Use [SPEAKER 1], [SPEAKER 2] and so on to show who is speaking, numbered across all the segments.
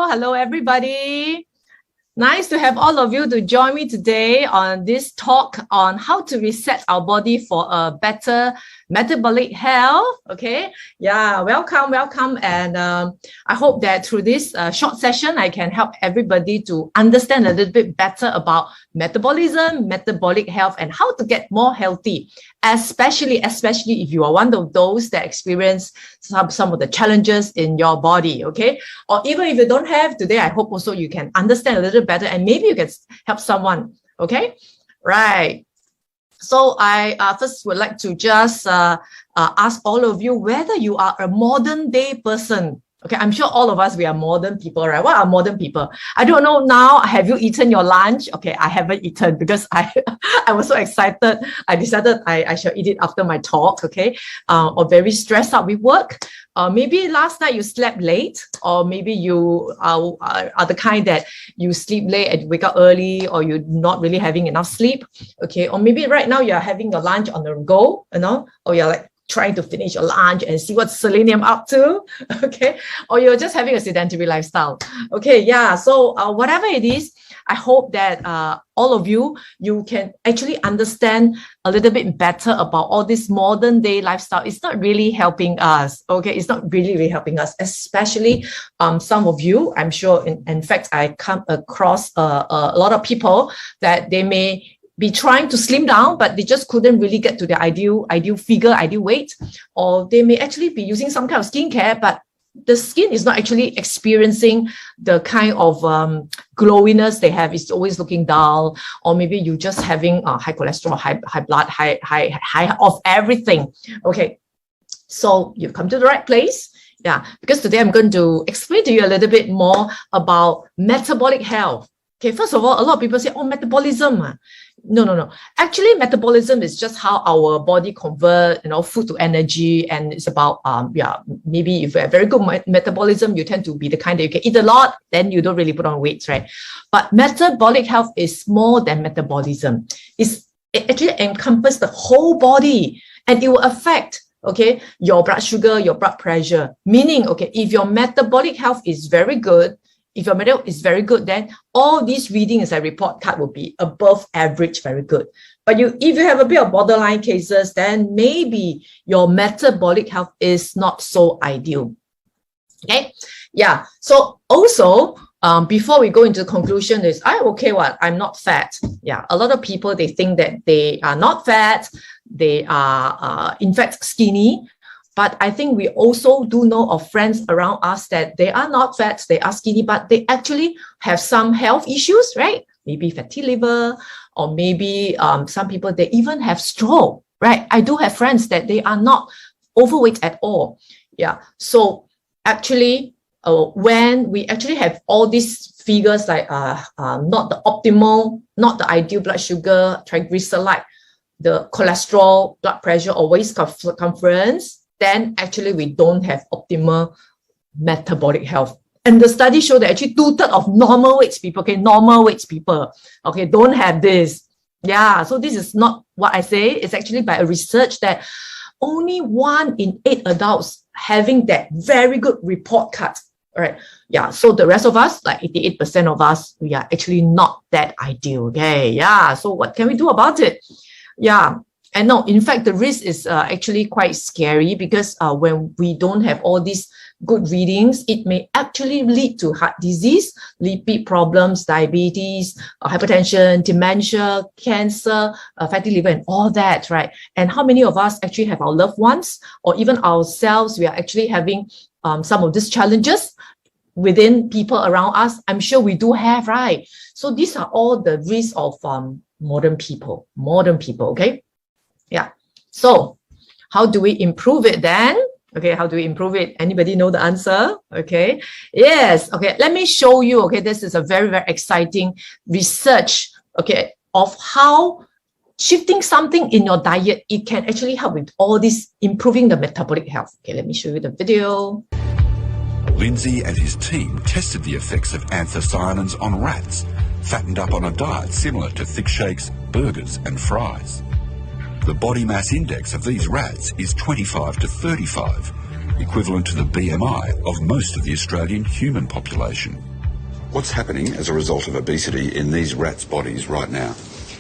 [SPEAKER 1] Hello, everybody. Nice to have all of you to join me today on this talk on how to reset our body for a better metabolic health. Okay, yeah, welcome. And I hope that through this short session, I can help everybody to understand a little bit better about metabolism, metabolic health, and how to get more healthy, especially if you are one of those that experience some of the challenges in your body, okay? Or even if you don't have today, I hope also you can understand a little better and maybe you can help someone, okay? Right. So I first would like to just ask all of you whether you are a modern day person. Okay, I'm sure all of us, we are modern people, right? What are modern people? I don't know now. Have you eaten your lunch? Okay, I haven't eaten because I was so excited. I decided I shall eat it after my talk, okay? Or very stressed out with work. Maybe last night you slept late, or maybe you are the kind that you sleep late and wake up early, or you're not really having enough sleep, okay? Or maybe right now you're having your lunch on the go, you know, or you're like trying to finish your lunch and see what's selenium up to, okay? Or you're just having a sedentary lifestyle, okay? Yeah, so whatever it is, I hope that all of you can actually understand a little bit better about all this modern day lifestyle. It's not really helping us, okay? It's not really helping us, especially some of you. I'm sure, in fact, I come across a lot of people that they may be trying to slim down, but they just couldn't really get to their ideal figure, ideal weight, or they may actually be using some kind of skincare, but the skin is not actually experiencing the kind of glowiness they have. It's always looking dull, or maybe you're just having high cholesterol, high blood, high of everything. Okay, so you've come to the right place. Yeah, because today I'm going to explain to you a little bit more about metabolic health. Okay, first of all, a lot of people say, oh, metabolism. No. Actually, metabolism is just how our body convert, food to energy, and it's about maybe if you have very good metabolism, you tend to be the kind that you can eat a lot, then you don't really put on weight, right? But metabolic health is more than metabolism. It actually encompasses the whole body, and it will affect, okay, your blood sugar, your blood pressure. Meaning, okay, if your metabolic health is very good, if your metabolic is very good, then all these readings and report card will be above average, very good. But if you have a bit of borderline cases, then maybe your metabolic health is not so ideal. Okay, yeah. So also, before we go into the conclusion, I'm not fat. Yeah, a lot of people, they think that they are not fat, they are in fact skinny. But I think we also do know of friends around us that they are not fat, they are skinny, but they actually have some health issues, right? Maybe fatty liver, or maybe some people, they even have stroke, right? I do have friends that they are not overweight at all. Yeah. So actually, when we actually have all these figures like not the optimal, not the ideal blood sugar, triglyceride, the cholesterol, blood pressure, or waist circumference, then actually we don't have optimal metabolic health. And the study showed that actually 2/3 of normal weight people, okay, don't have this. Yeah, so this is not what I say. It's actually by a research that only 1 in 8 adults having that very good report card. All right. Yeah. So the rest of us, like 88% of us, we are actually not that ideal. Okay. Yeah. So what can we do about it? Yeah. And no, in fact, the risk is actually quite scary because when we don't have all these good readings, it may actually lead to heart disease, lipid problems, diabetes, hypertension, dementia, cancer, fatty liver, and all that, right? And how many of us actually have our loved ones or even ourselves, we are actually having some of these challenges within people around us? I'm sure we do have, right? So these are all the risks of modern people, okay? Yeah. So how do we improve it then? Okay, how do we improve it? Anybody know the answer? Okay. Yes. Okay, let me show you. Okay, this is a very, very exciting research, okay, of how shifting something in your diet, it can actually help with all this improving the metabolic health. Okay, let me show you the video.
[SPEAKER 2] Lindsay and his team tested the effects of anthocyanins on rats, fattened up on a diet similar to thick shakes, burgers and fries. The body mass index of these rats is 25 to 35, equivalent to the BMI of most of the Australian human population. What's happening as a result of obesity in these rats' bodies right now?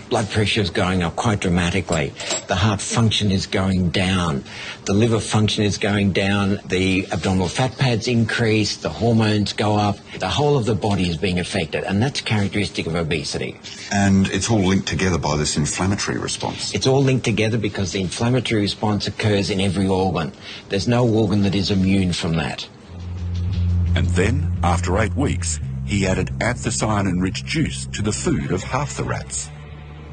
[SPEAKER 3] Blood pressure is going up quite dramatically. The heart function is going down. The liver function is going down. The abdominal fat pads increase. The hormones go up. The whole of the body is being affected, and that's characteristic of obesity.
[SPEAKER 2] And it's all linked together by this inflammatory response.
[SPEAKER 3] It's all linked together because the inflammatory response occurs in every organ. There's no organ that is immune from that.
[SPEAKER 2] And then, after 8 weeks, he added anthocyanin-rich juice to the food of half the rats.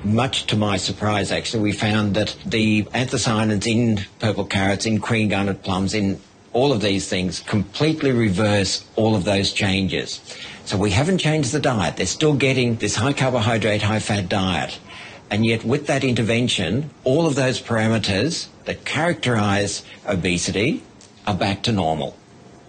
[SPEAKER 3] Much to my surprise, actually, we found that the anthocyanins in purple carrots, in queen garnet plums, in all of these things completely reverse all of those changes. So we haven't changed the diet. They're still getting this high carbohydrate, high fat diet. And yet with that intervention, all of those parameters that characterize obesity are back to normal.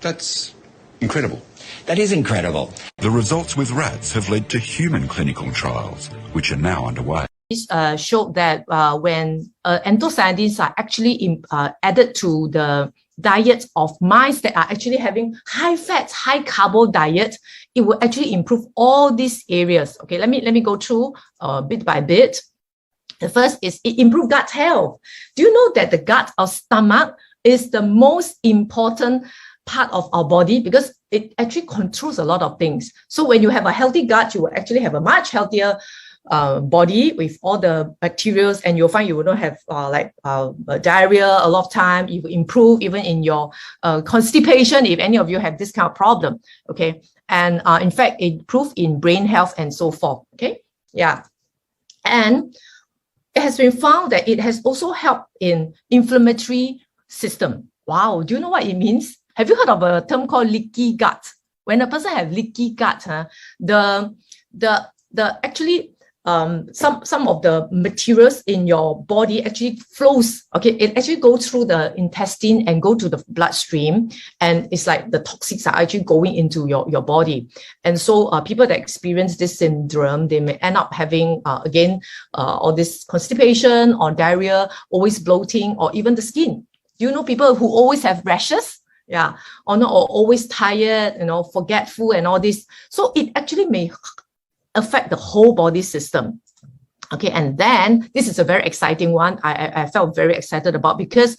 [SPEAKER 2] That's incredible.
[SPEAKER 3] That is incredible.
[SPEAKER 2] The results with rats have led to human clinical trials, which are now underway.
[SPEAKER 1] This showed that when anthocyanins are actually added to the diet of mice that are actually having high fat, high carbo diet, it will actually improve all these areas. Okay, let me go through bit by bit. The first is it improves gut health. Do you know that the gut or stomach is the most important part of our body because it actually controls a lot of things. So when you have a healthy gut, you will actually have a much healthier body with all the bacteria, and you'll find you will not have diarrhea a lot of time. You will improve even in your constipation if any of you have this kind of problem. Okay, and in fact, it improves in brain health and so forth. Okay, yeah, and it has been found that it has also helped in inflammatory system. Wow, do you know what it means? Have you heard of a term called leaky gut? When a person has leaky gut, actually some of the materials in your body actually flows. Okay, it actually goes through the intestine and go to the bloodstream, and it's like the toxics are actually going into your body. And so people that experience this syndrome, they may end up having again all this constipation or diarrhea, always bloating, or even the skin. Do you know people who always have rashes? Yeah, or not, or always tired, forgetful and all this. So it actually may affect the whole body system. Okay, and then this is a very exciting one. I felt very excited about because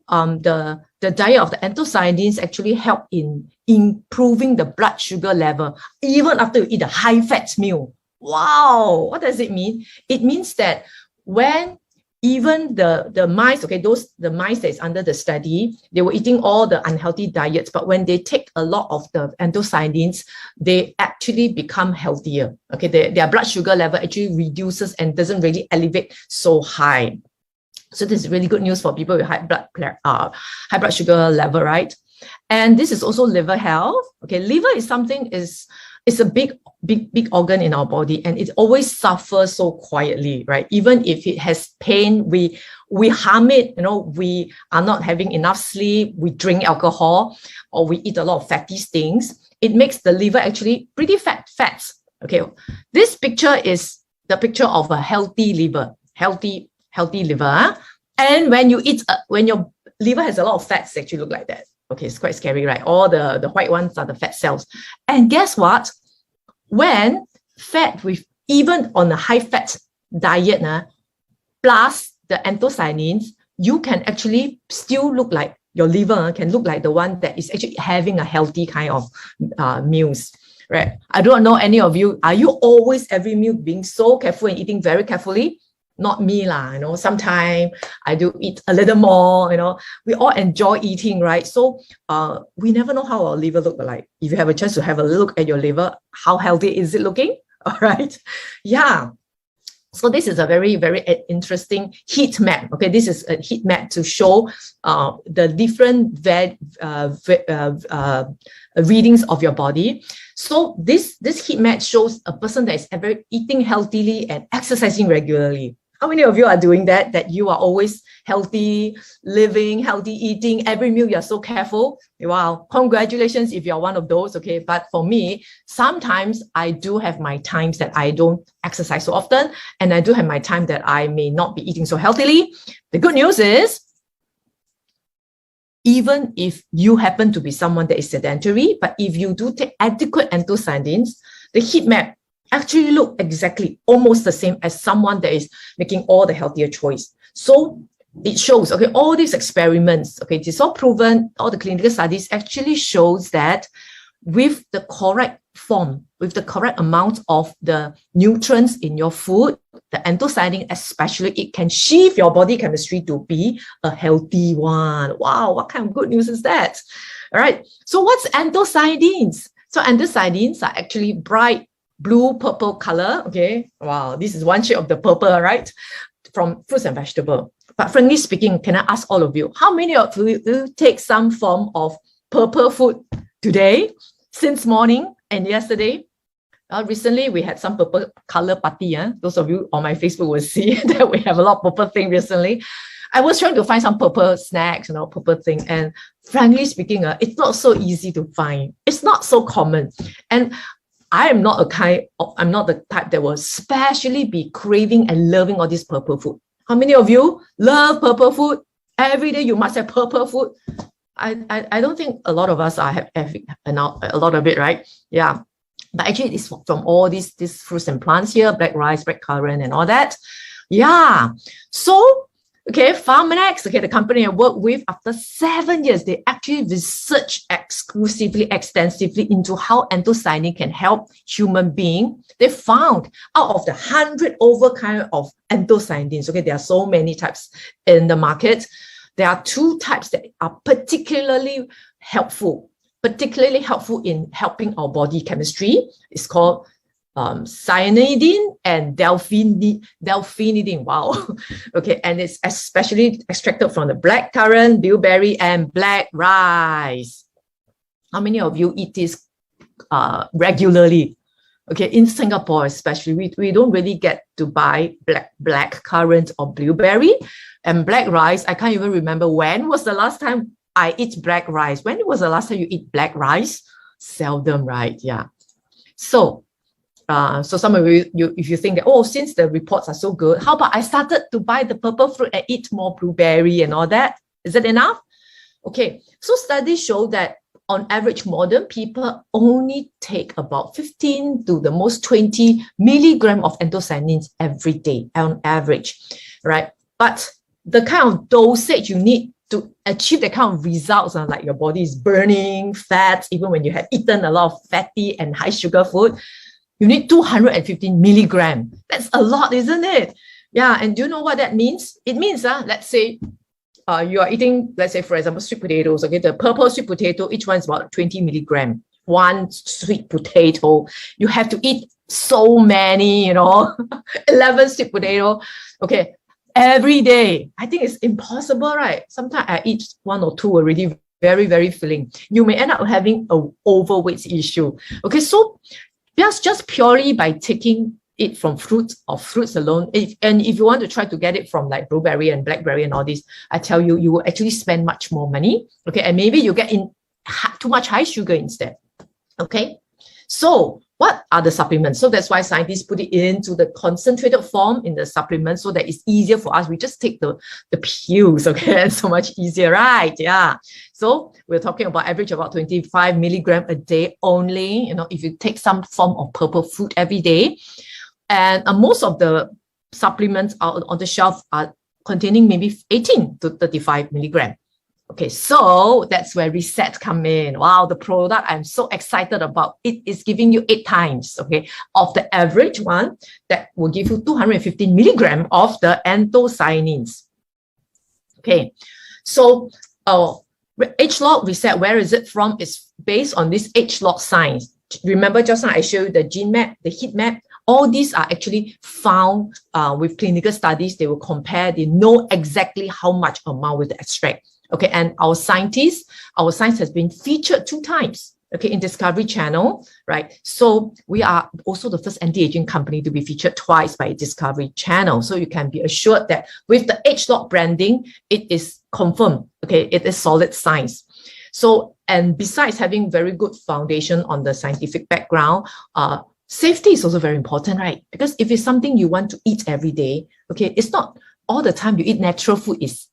[SPEAKER 1] the diet of the anthocyanins actually help in improving the blood sugar level even after you eat a high fat meal. Wow, what does it mean? It means that when even the mice, okay, the mice that is under the study, they were eating all the unhealthy diets, but when they take a lot of the anthocyanins, they actually become healthier. Okay, their blood sugar level actually reduces and doesn't really elevate so high. So this is really good news for people with high blood sugar level, right? And this is also liver health. Okay, liver is something it's a big organ in our body, and it always suffers so quietly, right? Even if it has pain, we harm it. We are not having enough sleep. We drink alcohol, or we eat a lot of fatty things. It makes the liver actually pretty fats. Okay, this picture is the picture of a healthy liver, healthy liver. And when you eat, when your liver has a lot of fats, it actually look like that. Okay, it's quite scary, right? All the white ones are the fat cells. And guess what? When fat with even on a high fat diet plus the anthocyanins, you can actually still look like your liver can look like the one that is actually having a healthy kind of meals, right? I don't know any of you, are you always every meal being so careful and eating very carefully? Not me lah, sometimes I do eat a little more, we all enjoy eating, right? So we never know how our liver look like. If you have a chance to have a look at your liver, how healthy is it looking? All right. Yeah. So this is a very, very interesting heat map. Okay, this is a heat map to show the different readings of your body. So this heat map shows a person that is ever eating healthily and exercising regularly. How many of you are doing that? That you are always healthy, living, healthy eating, every meal you're so careful. Wow, congratulations if you're one of those, okay? But for me, sometimes I do have my times that I don't exercise so often, and I do have my time that I may not be eating so healthily. The good news is, even if you happen to be someone that is sedentary, but if you do take adequate anthocyanins, the heat map actually look exactly almost the same as someone that is making all the healthier choice. So it shows, okay, all these experiments, okay, it's all proven, all the clinical studies actually shows that with the correct form, with the correct amount of the nutrients in your food, the anthocyanin especially, it can shift your body chemistry to be a healthy one. Wow, what kind of good news is that? All right, so what's anthocyanins? So anthocyanins are actually bright blue purple color. Okay, wow, this is one shade of the purple, right, from fruits and vegetables. But frankly speaking, can I ask all of you, how many of you take some form of purple food today, since morning and yesterday? Recently, we had some purple color party. Those of you on my Facebook will see that we have a lot of purple thing recently. I was trying to find some purple snacks, purple thing. And frankly speaking, it's not so easy to find. It's not so common. And I'm not the type that will especially be craving and loving all this purple food. How many of you love purple food? Every day you must have purple food. I don't think a lot of us have a lot of it, right? Yeah. But actually it's from all these fruits and plants here, black rice, blackcurrant and all that. Yeah. So, okay, Pharmanex, okay, the company I work with, after 7 years, they actually research exclusively, extensively into how anthocyanin can help human being. They found out of the 100 over kind of anthocyanins, okay, there are so many types in the market. There are 2 types that are particularly helpful in helping our body chemistry. It's called cyanidin and delphinidin. Wow. Okay, and it's especially extracted from the blackcurrant, blueberry, and black rice. How many of you eat this regularly? Okay, in Singapore especially, we don't really get to buy blackcurrant or blueberry and black rice. I can't even remember when was the last time I eat black rice. When was the last time you eat black rice? Seldom, right? Yeah. So some of you, if you think that, oh, since the reports are so good, how about I started to buy the purple fruit and eat more blueberry and all that? Is it enough? Okay, so studies show that on average, modern people only take about 15 to the most 20 milligram of anthocyanins every day on average, right? But the kind of dosage you need to achieve the kind of results, like your body is burning fat, even when you have eaten a lot of fatty and high sugar food, you need 215 milligram. That's a lot, isn't it? Yeah, and do you know what that means? It means, let's say, you are eating, let's say, for example, sweet potatoes, okay? The purple sweet potato, each one is about 20 milligram. One sweet potato, you have to eat so many, 11 sweet potato, okay, every day. I think it's impossible, right? Sometimes I eat 1 or 2 already, very, very filling. You may end up having an overweight issue. Okay, so just purely by taking it from fruits alone, and if you want to try to get it from like blueberry and blackberry and all this, I tell you, you will actually spend much more money. Okay, and maybe you get in too much high sugar instead. Okay, so what are the supplements? So that's why scientists put it into the concentrated form in the supplement so that it's easier for us. We just take the pills, okay, and so much easier, right? Yeah. So we're talking about average about 25 milligram a day only, if you take some form of purple fruit every day. And most of the supplements out on the shelf are containing maybe 18 to 35 milligram. Okay, so that's where Reset come in. Wow, the product I'm so excited about. It is giving you 8 times, okay, of the average one that will give you 215 milligram of the anthocyanins. Okay, so ageLOC Reset, where is it from? It's based on this ageLOC science. Remember just now I showed you the gene map, the heat map. All these are actually found with clinical studies. They will compare, they know exactly how much amount with the extract. Okay, and our science has been featured 2 times, okay, in Discovery Channel, right? So we are also the first anti-aging company to be featured twice by Discovery Channel. So you can be assured that with the ageLOC branding, it is confirmed, okay, it is solid science. So, and besides having very good foundation on the scientific background, safety is also very important, right? Because if it's something you want to eat every day, okay, it's not all the time you eat natural food is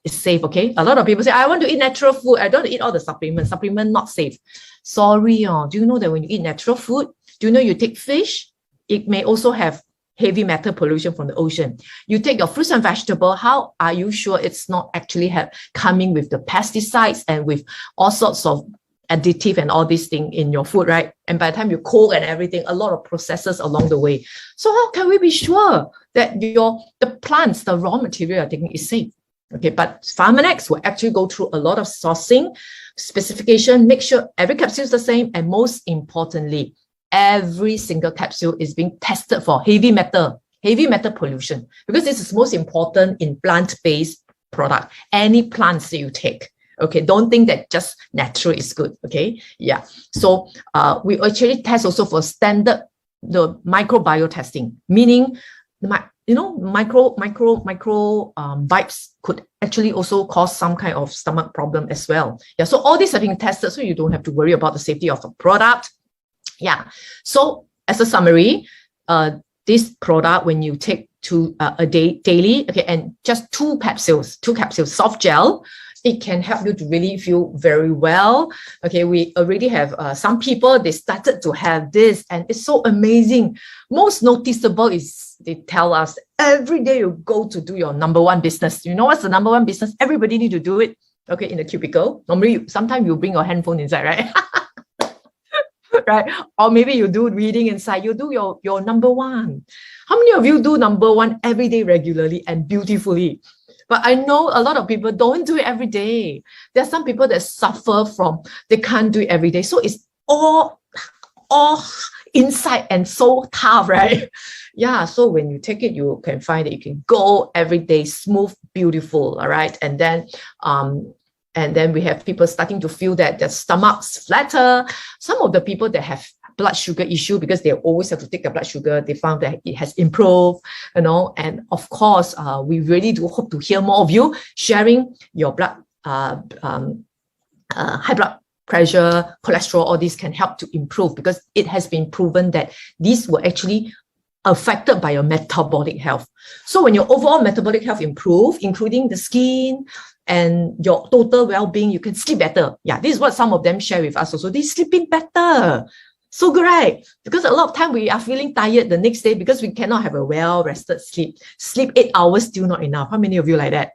[SPEAKER 1] safe, okay? A lot of people say, I want to eat natural food. I don't want to eat all the supplements. Supplement not safe. Sorry, do you know that when you eat natural food, do you know you take fish? It may also have heavy metal pollution from the ocean. You take your fruits and vegetables, how are you sure it's not actually coming with the pesticides and with all sorts of additive and all these things in your food, right? And by the time you cook and everything, a lot of processes along the way. So how can we be sure that the plants, the raw material you're taking is safe? Okay, but Pharmanex will actually go through a lot of sourcing, specification, make sure every capsule is the same, and most importantly, every single capsule is being tested for heavy metal pollution, because this is most important in plant-based product, any plants that you take. Okay, don't think that just natural is good. Okay, yeah. So we actually test also for standard the microbiome testing, meaning micro bites could actually also cause some kind of stomach problem as well. Yeah, so all these are being tested, so you don't have to worry about the safety of the product. Yeah. So as a summary, this product, when you take a day daily, okay, and just two capsules, soft gel, it can help you to really feel very well. Okay, we already have some people, they started to have this, and it's so amazing. Most noticeable is they tell us every day you go to do your number one business. You know what's the number one business? Everybody need to do it. Okay, in the cubicle. Normally, sometimes you bring your handphone inside, right? Right? Or maybe you do reading inside, you do your number one. How many of you do number one every day regularly and beautifully? But I know a lot of people don't do it every day. There are some people that suffer from, they can't do it every day. So it's all inside and so tough, right? Yeah, so when you take it, you can find that you can go every day, smooth, beautiful, all right? And then we have people starting to feel that their stomachs flatter. Some of the people that have blood sugar issue, because they always have to take the blood sugar, they found that it has improved, and of course, we really do hope to hear more of you sharing your blood, high blood pressure, cholesterol, all these can help to improve, because it has been proven that these were actually affected by your metabolic health. So when your overall metabolic health improve, including the skin and your total well-being, you can sleep better. Yeah, this is what some of them share with us also. They're sleeping better. So good, right? Because a lot of time we are feeling tired the next day because we cannot have a well-rested sleep. Sleep 8 hours still not enough. How many of you like that?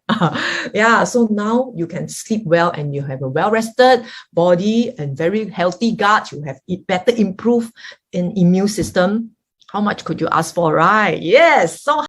[SPEAKER 1] Yeah, so now you can sleep well and you have a well-rested body and very healthy gut. You have better improve in immune system. How much could you ask for, right? Yes. So